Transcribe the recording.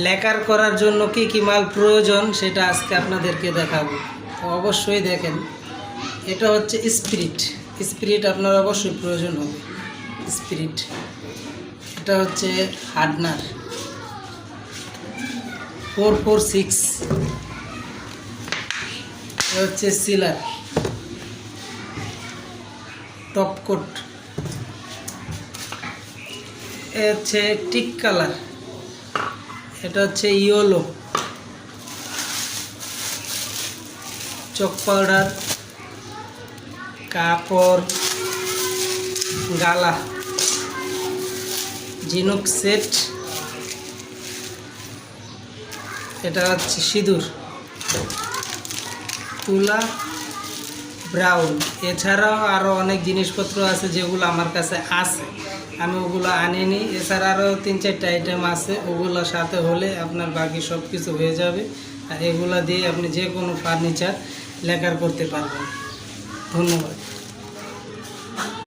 Lacquer করার জন্য কি কি মাল প্রয়োজন সেটা আজকে আপনাদেরকে দেখাবো। তো অবশ্যই দেখেন, এটা হচ্ছে স্পিরিট। স্পিরিট আপনার অবশ্যই প্রয়োজন হবে। স্পিরিট, এটা হচ্ছে হার্ডনার 446, এটা হচ্ছে সিলার, টপকোট, এ হচ্ছে টিক কালার, এটা হচ্ছে ইয়েলো, চক পাউডার, কাপড়, গালা, ঝিনুক সেট, এটা হচ্ছে সিঁদুর, তুলা, ব্রাউন। এছাড়াও আরও অনেক জিনিসপত্র আছে যেগুলো আমার কাছে আছে, আমি ওগুলো আনিনি। এছাড়া আরও 3-4টা আইটেম আছে, ওগুলোর সাথে হলে আপনার বাকি সব কিছু হয়ে যাবে। আর এগুলো দিয়ে আপনি যে কোনো ফার্নিচার লেকার করতে পারবেন। ধন্যবাদ।